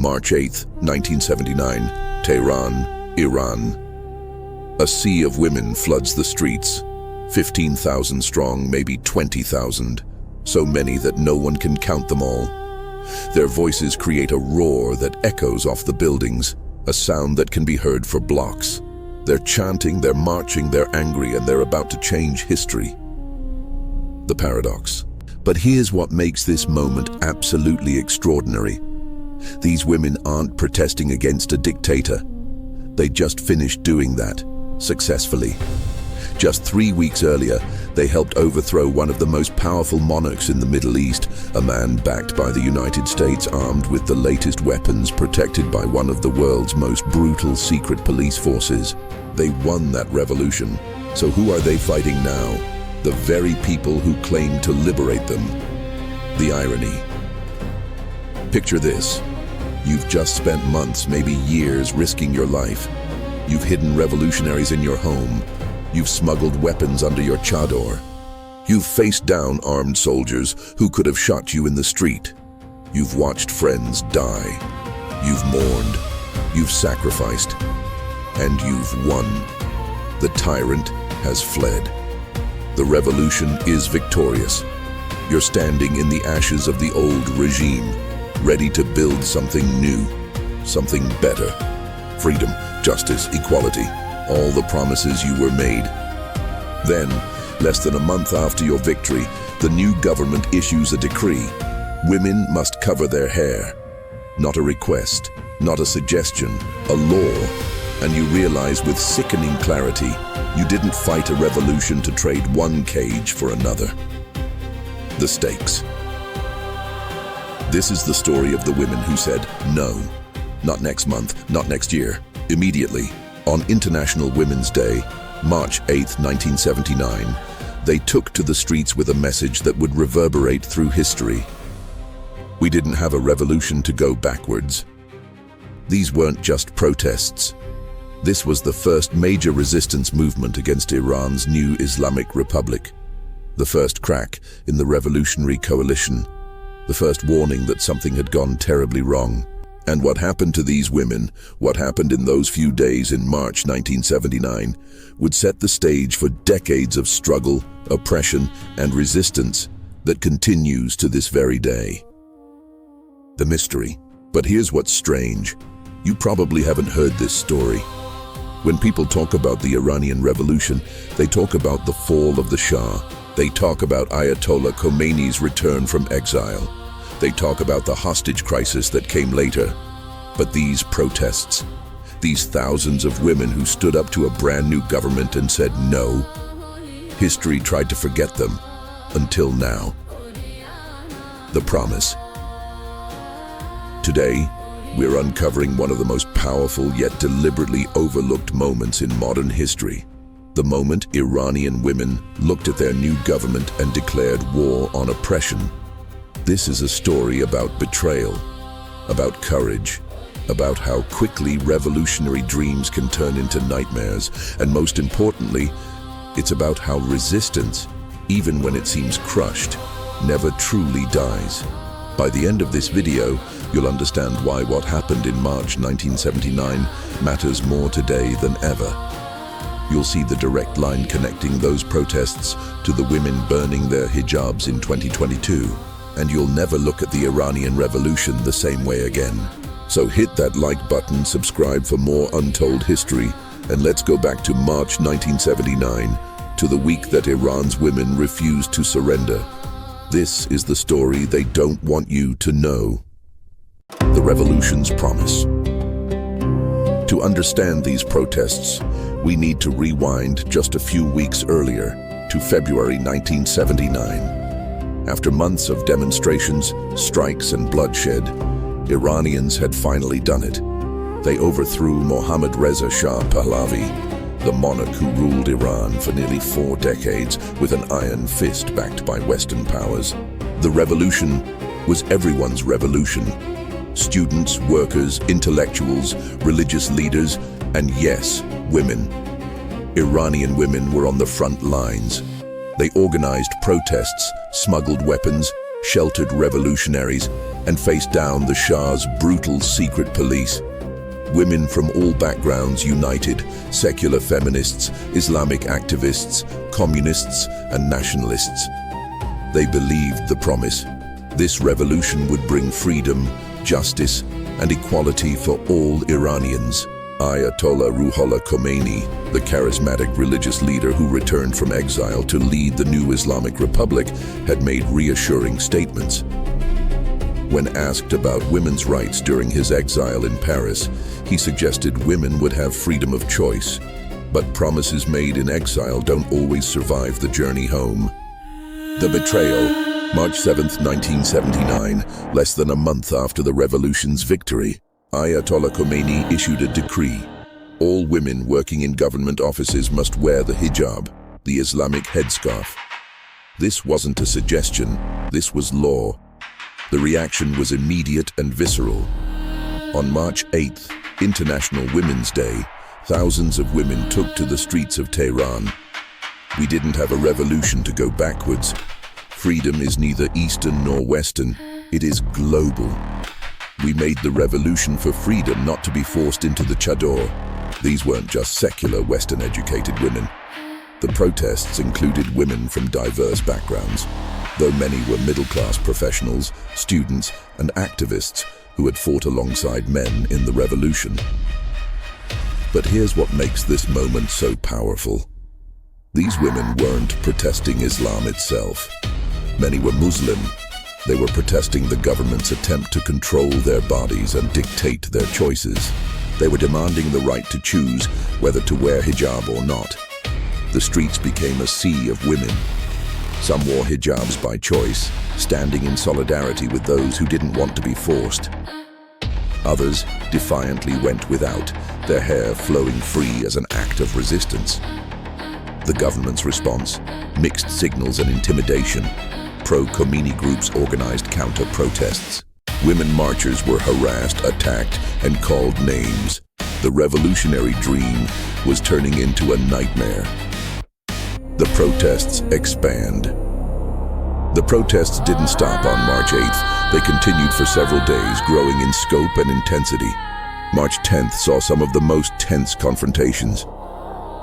March 8, 1979, Tehran, Iran. A sea of women floods the streets, 15,000 strong, maybe 20,000, so many that no one can count them all. Their voices create a roar that echoes off the buildings, a sound that can be heard for blocks. They're chanting, they're marching, they're angry, and they're about to change history. The paradox. But here's what makes this moment absolutely extraordinary. These women aren't protesting against a dictator. They just finished doing that, successfully. Just 3 weeks earlier, they helped overthrow one of the most powerful monarchs in the Middle East, a man backed by the United States, armed with the latest weapons, protected by one of the world's most brutal secret police forces. They won that revolution. So who are they fighting now? The very people who claim to liberate them. The irony. Picture this. You've just spent months, maybe years, risking your life. You've hidden revolutionaries in your home. You've smuggled weapons under your chador. You've faced down armed soldiers who could have shot you in the street. You've watched friends die. You've mourned. You've sacrificed. And you've won. The tyrant has fled. The revolution is victorious. You're standing in the ashes of the old regime, ready to build something new, something better. Freedom, justice, equality, all the promises you were made. Then, less than a month after your victory, the new government issues a decree. Women must cover their hair. Not a request, not a suggestion, a law. And you realize with sickening clarity, you didn't fight a revolution to trade one cage for another. The stakes. This is the story of the women who said no. Not next month, not next year, immediately. On International Women's Day, March 8, 1979, they took to the streets with a message that would reverberate through history. We didn't have a revolution to go backwards. These weren't just protests. This was the first major resistance movement against Iran's new Islamic Republic. The first crack in the revolutionary coalition. The first warning that something had gone terribly wrong. And what happened to these women, what happened in those few days in March 1979, would set the stage for decades of struggle, oppression, and resistance that continues to this very day. The mystery. But here's what's strange. You probably haven't heard this story. When people talk about the Iranian Revolution, they talk about the fall of the Shah. They talk about Ayatollah Khomeini's return from exile. They talk about the hostage crisis that came later. But these protests, these thousands of women who stood up to a brand new government and said no, history tried to forget them, until now. The promise. Today, we're uncovering one of the most powerful yet deliberately overlooked moments in modern history. The moment Iranian women looked at their new government and declared war on oppression. This is a story about betrayal, about courage, about how quickly revolutionary dreams can turn into nightmares, and most importantly, it's about how resistance, even when it seems crushed, never truly dies. By the end of this video, you'll understand why what happened in March 1979 matters more today than ever. You'll see the direct line connecting those protests to the women burning their hijabs in 2022. And you'll never look at the Iranian Revolution the same way again. So hit that like button, subscribe for more Untold history, and let's go back to March 1979, to the week that Iran's women refused to surrender. This is the story they don't want you to know. The revolution's promise. To understand these protests, we need to rewind just a few weeks earlier, to February 1979. After months of demonstrations, strikes, and bloodshed, Iranians had finally done it. They overthrew Mohammad Reza Shah Pahlavi, the monarch who ruled Iran for nearly 4 decades with an iron fist backed by Western powers. The revolution was everyone's revolution. Students, workers, intellectuals, religious leaders, and yes, women. Iranian women were on the front lines. They organized protests, smuggled weapons, sheltered revolutionaries, and faced down the Shah's brutal secret police. Women from all backgrounds united: secular feminists, Islamic activists, communists, and nationalists. They believed the promise. This revolution would bring freedom, justice, and equality for all Iranians. Ayatollah Khomeini, the charismatic religious leader who returned from exile to lead the new Islamic Republic, had made reassuring statements. When asked about women's rights during his exile in Paris, he suggested women would have freedom of choice. But promises made in exile don't always survive the journey home. The betrayal. March 7, 1979, less than a month after the revolution's victory, Ayatollah Khomeini issued a decree. All women working in government offices must wear the hijab, the Islamic headscarf. This wasn't a suggestion, this was law. The reaction was immediate and visceral. On March 8th, International Women's Day, thousands of women took to the streets of Tehran. We didn't have a revolution to go backwards. Freedom is neither Eastern nor Western, it is global. We made the revolution for freedom, not to be forced into the chador. These weren't just secular Western-educated women. The protests included women from diverse backgrounds, though many were middle-class professionals, students, and activists who had fought alongside men in the revolution. But here's what makes this moment so powerful. These women weren't protesting Islam itself. Many were Muslim. They were protesting the government's attempt to control their bodies and dictate their choices. They were demanding the right to choose whether to wear hijab or not. The streets became a sea of women. Some wore hijabs by choice, standing in solidarity with those who didn't want to be forced. Others defiantly went without, their hair flowing free as an act of resistance. The government's response: mixed signals and intimidation. Pro-Khomeini groups organized counter-protests. Women marchers were harassed, attacked, and called names. The revolutionary dream was turning into a nightmare. The protests expand. The protests didn't stop on March 8th. They continued for several days, growing in scope and intensity. March 10th saw some of the most tense confrontations.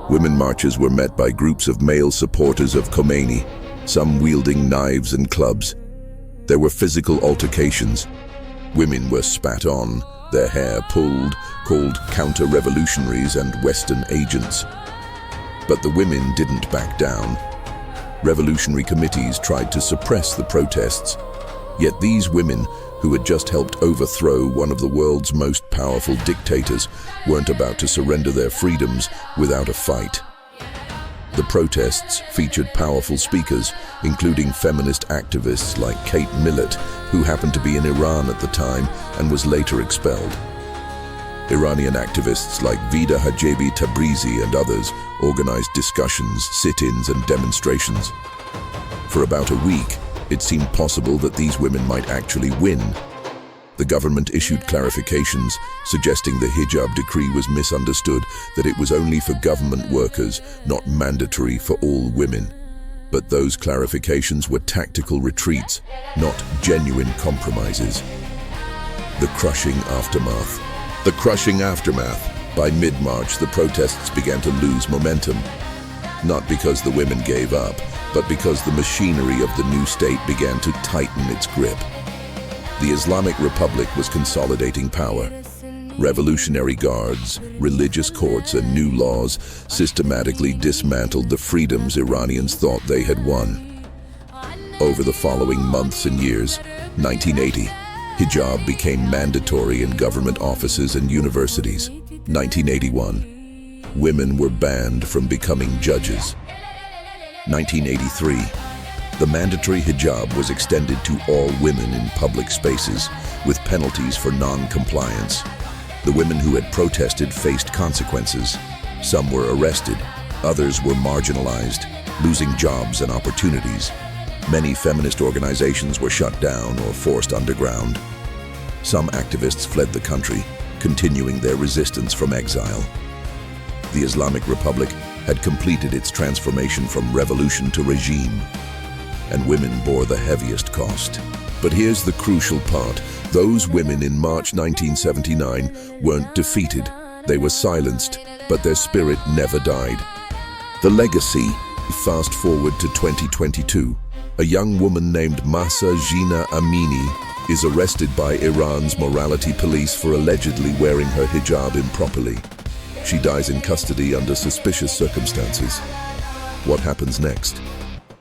Women marchers were met by groups of male supporters of Khomeini, some wielding knives and clubs. There were physical altercations. Women were spat on, their hair pulled, called counter-revolutionaries and Western agents. But the women didn't back down. Revolutionary committees tried to suppress the protests. Yet these women, who had just helped overthrow one of the world's most powerful dictators, weren't about to surrender their freedoms without a fight. The protests featured powerful speakers, including feminist activists like Kate Millett, who happened to be in Iran at the time and was later expelled. Iranian activists like Vida Hijabi Tabrizi and others organized discussions, sit-ins, and demonstrations. For about a week, it seemed possible that these women might actually win. The government issued clarifications, suggesting the hijab decree was misunderstood, that it was only for government workers, not mandatory for all women. But those clarifications were tactical retreats, not genuine compromises. The crushing aftermath. The crushing aftermath. By mid-March, the protests began to lose momentum. Not because the women gave up, but because the machinery of the new state began to tighten its grip. The Islamic Republic was consolidating power. Revolutionary guards, religious courts, and new laws systematically dismantled the freedoms Iranians thought they had won. Over the following months and years, 1980, hijab became mandatory in government offices and universities. 1981, women were banned from becoming judges. 1983, the mandatory hijab was extended to all women in public spaces, with penalties for non-compliance. The women who had protested faced consequences. Some were arrested, others were marginalized, losing jobs and opportunities. Many feminist organizations were shut down or forced underground. Some activists fled the country, continuing their resistance from exile. The Islamic Republic had completed its transformation from revolution to regime. and women bore the heaviest cost. But here's the crucial part. Those women in March 1979 weren't defeated. They were silenced, but their spirit never died. The legacy. Fast forward to 2022. A young woman named Mahsa Amini is arrested by Iran's morality police for allegedly wearing her hijab improperly. She dies in custody under suspicious circumstances. What happens next?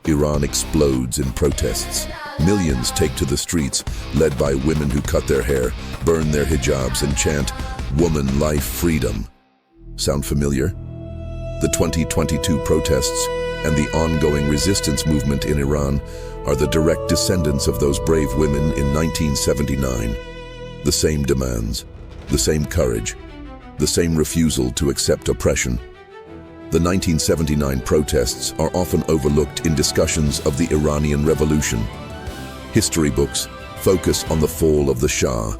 Iran explodes in protests. Millions take to the streets, led by women who cut their hair, burn their hijabs, and chant, "Woman, life, freedom." Sound familiar? The 2022 protests and the ongoing resistance movement in Iran are the direct descendants of those brave women in 1979. The same demands, the same courage, the same refusal to accept oppression. The 1979 protests are often overlooked in discussions of the Iranian Revolution. History books focus on the fall of the Shah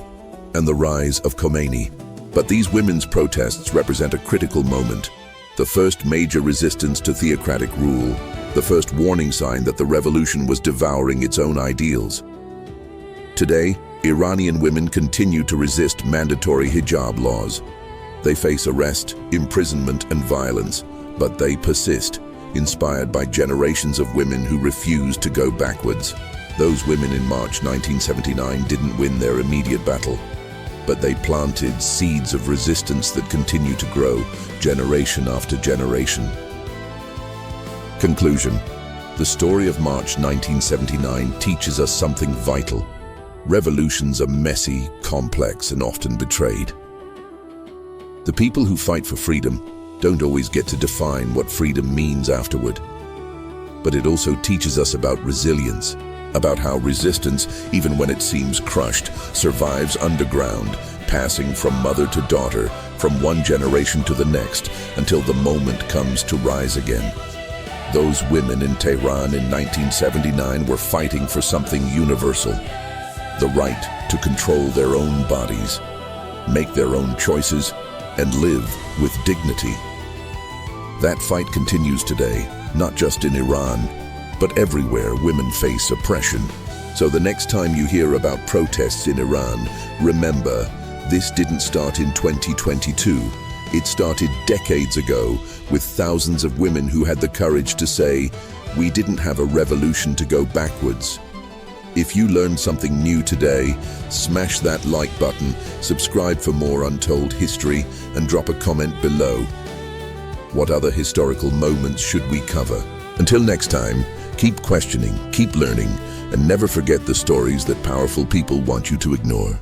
and the rise of Khomeini. But these women's protests represent a critical moment, the first major resistance to theocratic rule, the first warning sign that the revolution was devouring its own ideals. Today, Iranian women continue to resist mandatory hijab laws. They face arrest, imprisonment, and violence, but they persist, inspired by generations of women who refuse to go backwards. Those women in March 1979 didn't win their immediate battle, but they planted seeds of resistance that continue to grow generation after generation. Conclusion. The story of March 1979 teaches us something vital. Revolutions are messy, complex, and often betrayed. The people who fight for freedom don't always get to define what freedom means afterward. But it also teaches us about resilience, about how resistance, even when it seems crushed, survives underground, passing from mother to daughter, from one generation to the next, until the moment comes to rise again. Those women in Tehran in 1979 were fighting for something universal: the right to control their own bodies, make their own choices, and live with dignity. That fight continues today, not just in Iran, but everywhere women face oppression. So the next time you hear about protests in Iran, remember, this didn't start in 2022. It started decades ago with thousands of women who had the courage to say, "We didn't have a revolution to go backwards." If you learned something new today, smash that like button, subscribe for more Untold history, and drop a comment below. What other historical moments should we cover? Until next time, keep questioning, keep learning, and never forget the stories that powerful people want you to ignore.